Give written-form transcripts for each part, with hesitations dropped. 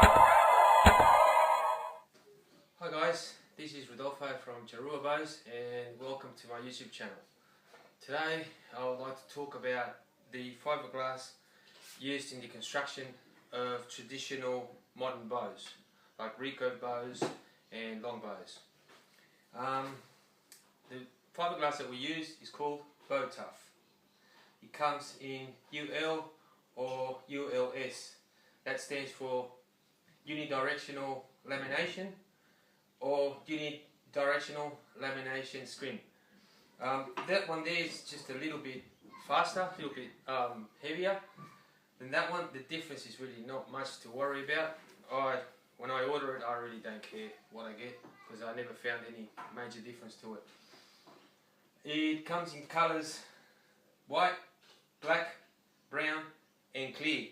Hi guys, this is Rodolfo from Charua Bows and welcome to my YouTube channel. Today I would like to talk about the fiberglass used in the construction of traditional modern bows like recurve bows and long bows. The fiberglass that we use is called Bo-Tuff. It comes in UL or ULS. That stands for unidirectional lamination or unidirectional lamination screen. That one there is just a little bit faster, a little bit heavier than that one. The difference is really not much to worry about. When I order it, I really don't care what I get because I never found any major difference to it. It comes in colours white, black, brown and clear.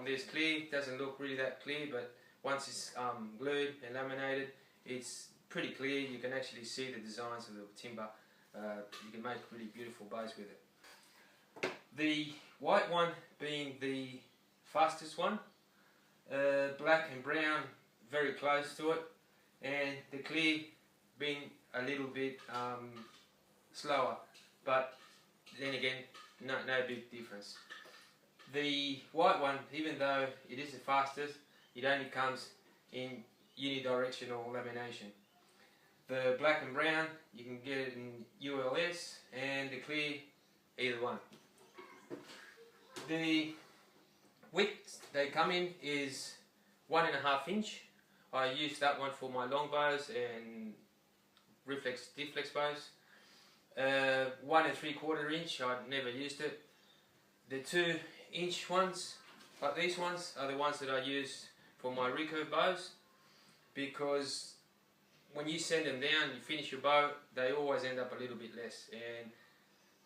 There's clear, doesn't look really that clear, but once it's glued and laminated, it's pretty clear. You can actually see the designs of the timber. You can make really beautiful bows with it. The white one being the fastest one, black and brown very close to it, and the clear being a little bit slower, but then again no big difference. The white one, even though it is the fastest, it only comes in unidirectional lamination. The black and brown, you can get it in ULS, and the clear, either one. The width they come in is 1.5 inch. I use that one for my long bows and deflex bows. 1 3/4 inch, I've never used it. The 2 inch ones, like these ones, are the ones that I use for my recurve bows, because when you send them down, you finish your bow, they always end up a little bit less, and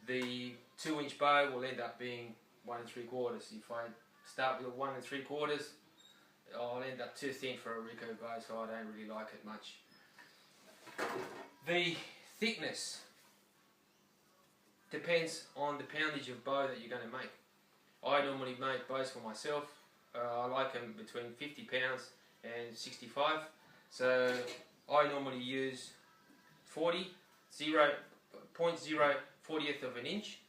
the 2 inch bow will end up being 1 3/4. If I start with 1 3/4, I'll end up too thin for a recurve bow, so I don't really like it much. The thickness depends on the poundage of bow that you're going to make. I normally make bows for myself. I like them between 50 pounds and 65. So I normally use 0.040th of an inch,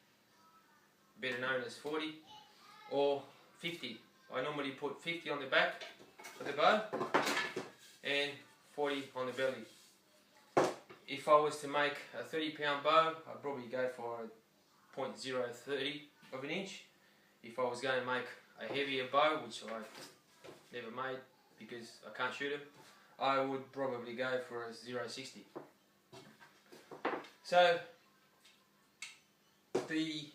better known as 40, or 50. I normally put 50 on the back of the bow and 40 on the belly. If I was to make a 30-pound bow, I'd probably go for a 0.030 of an inch. If I was going to make a heavier bow, which I never made because I can't shoot them, I would probably go for a 0.60. So the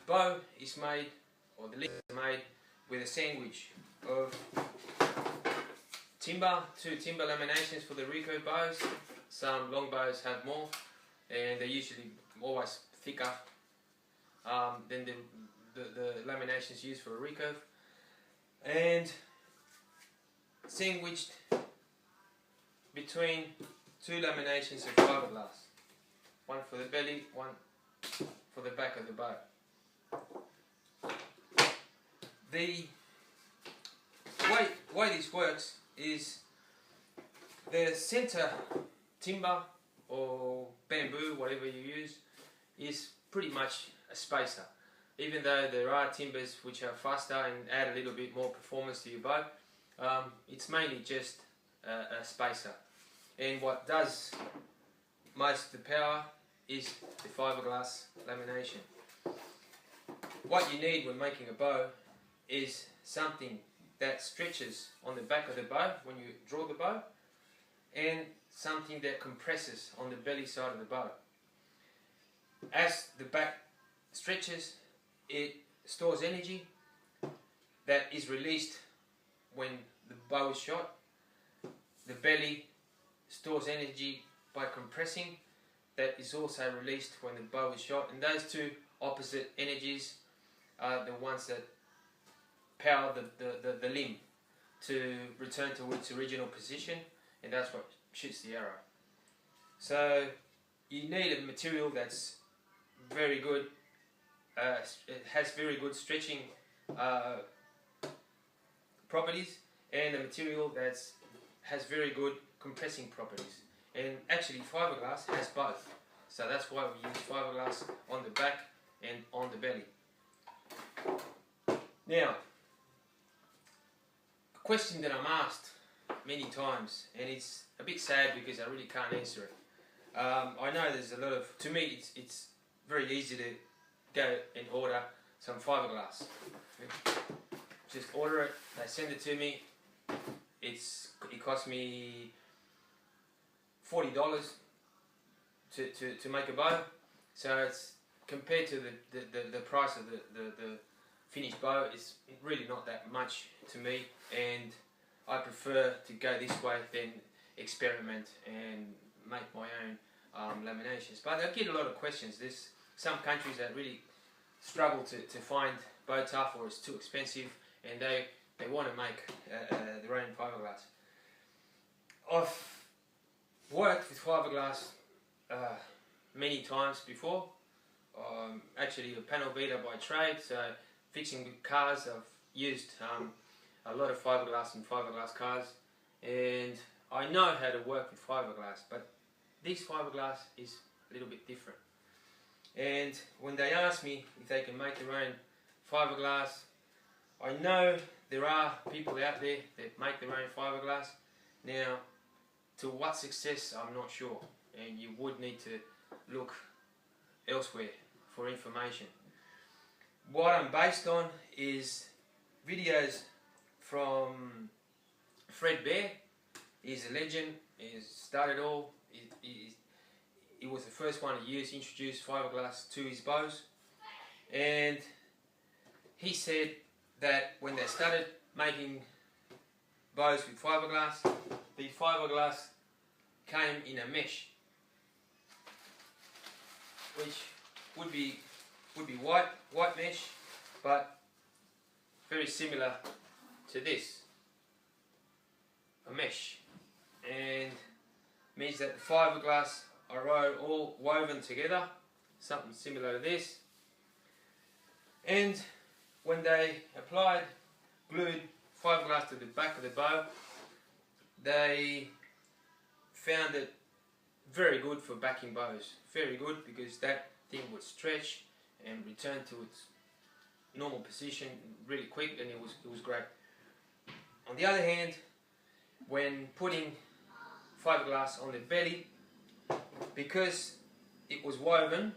bow is made, or the lid is made, with a sandwich of timber, 2 timber laminations for the recurve bows. Some long bows have more, and they're usually always thicker than the laminations used for a recurve, and sandwiched between 2 laminations of fiberglass, one for the belly, one for the back of the bow. The way this works is the center timber or bamboo, whatever you use, is pretty much a spacer. Even though there are timbers which are faster and add a little bit more performance to your bow, it's mainly just a spacer. And what does most of the power is the fiberglass lamination. What you need when making a bow is something that stretches on the back of the bow when you draw the bow, and something that compresses on the belly side of the bow. As the back stretches, it stores energy that is released when the bow is shot. The belly stores energy by compressing, that is also released when the bow is shot, and those two opposite energies are the ones that power the limb to return to its original position, and that's what shoots the arrow. So you need a material that's very good, it has very good stretching properties and a material that has very good compressing properties. And actually fiberglass has both. So that's why we use fiberglass on the back and on the belly. Now, a question that I'm asked many times, and it's a bit sad because I really can't answer it. I know there's a lot of, to me it's very easy to go and order some fiberglass. Just order it, they send it to me. It cost me $40 to make a bow. So it's compared to the price of the finished bow, it's really not that much to me, and I prefer to go this way than experiment and make my own laminations. But I get a lot of questions. There's some countries that really struggle to find Bo-Tuff, or it's too expensive, and they want to make their own fiberglass. I've worked with fiberglass many times before. Actually a panel beater by trade, so fixing cars I've used a lot of fiberglass in fiberglass cars, and I know how to work with fiberglass, but this fiberglass is a little bit different. And when they ask me if they can make their own fiberglass, I know there are people out there that make their own fiberglass. Now, to what success, I'm not sure, and you would need to look elsewhere for information. What I'm based on is videos from Fred Bear. He's a legend. He started all. He was the first one to introduce fiberglass to his bows, and he said that when they started making bows with fiberglass, the fiberglass came in a mesh, which would be white mesh, but very similar to this, a mesh, and means that the fiberglass are all woven together, something similar to this. And when they glued fiberglass to the back of the bow, they found it very good for backing bows. Very good, because that thing would stretch and return to its normal position really quick, and it was great. On the other hand, when putting fiberglass on the belly, because it was woven,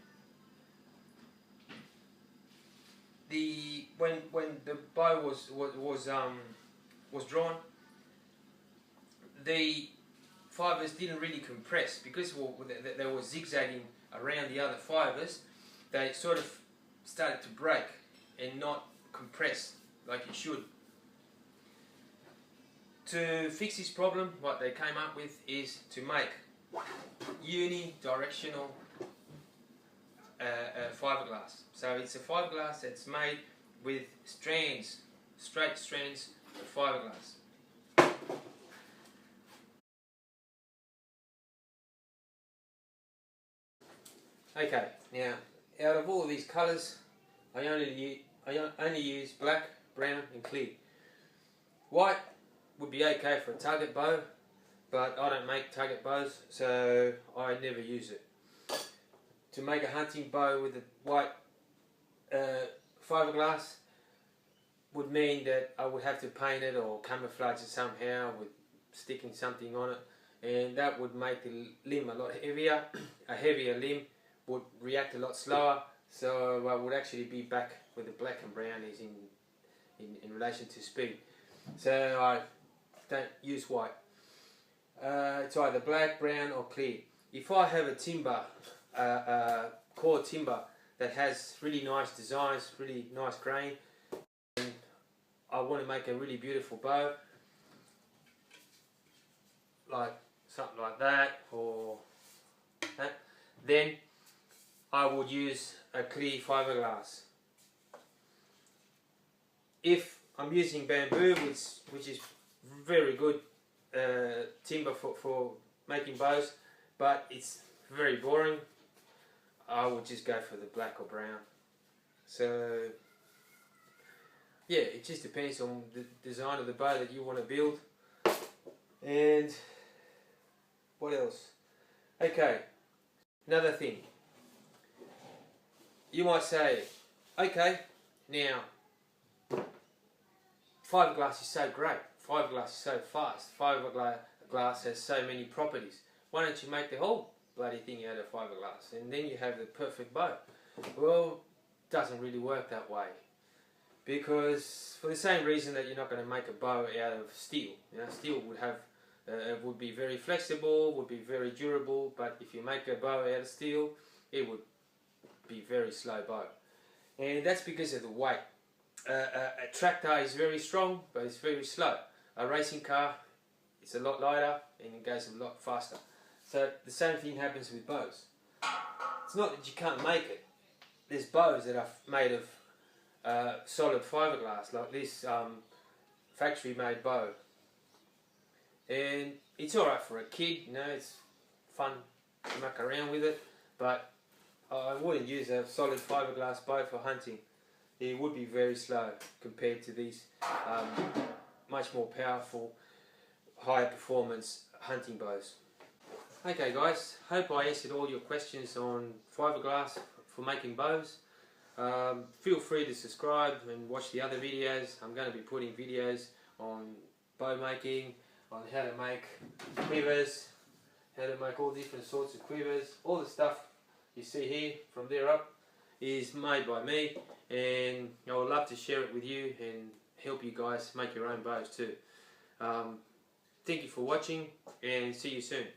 when the bow was drawn, the fibers didn't really compress, because they were zigzagging around the other fibers. They sort of started to break and not compress like it should. To fix this problem, what they came up with is to make unidirectional fiberglass. So it's a fiberglass that's made with strands, straight strands of fiberglass. Okay, now out of all of these colours, I only use black, brown and clear. White would be okay for a target bow, but I don't make target bows, so I never use it. To make a hunting bow with a white fiberglass would mean that I would have to paint it or camouflage it somehow with sticking something on it, and that would make the limb a lot heavier. A heavier limb would react a lot slower, so I would actually be back with the black and brown is in relation to speed. So I don't use white. It's either black, brown or clear. If I have a timber, core timber that has really nice designs, really nice grain, and I want to make a really beautiful bow, like something like that or that, then I would use a clear fiberglass. If I'm using bamboo, which is very good timber for making bows, but it's very boring, I would just go for the black or brown. So yeah, it just depends on the design of the bow that you want to build. And what else? Okay, another thing. You might say, okay, now fiberglass is so great, fiberglass is so fast, fiberglass has so many properties. Why don't you make the whole bloody thing out of fiberglass and then you have the perfect bow? Well, it doesn't really work that way, because for the same reason that you're not going to make a bow out of steel. You know, steel would have would be very flexible, would be very durable, but if you make a bow out of steel, it would be very slow bow, and that's because of the weight. A tractor is very strong, but it's very slow. A racing car, it's a lot lighter and it goes a lot faster. So the same thing happens with bows. It's not that you can't make it. There's bows that are made of solid fiberglass, like this factory made bow, and it's alright for a kid, you know, it's fun to muck around with it, but I wouldn't use a solid fiberglass bow for hunting. It would be very slow compared to these much more powerful, higher performance hunting bows. Okay guys, hope I answered all your questions on fiberglass for making bows. Feel free to subscribe and watch the other videos. I'm going to be putting videos on bow making, on how to make quivers, how to make all different sorts of quivers. All the stuff you see here from there up is made by me, and I would love to share it with you and help you guys make your own bows too. Thank you for watching and see you soon.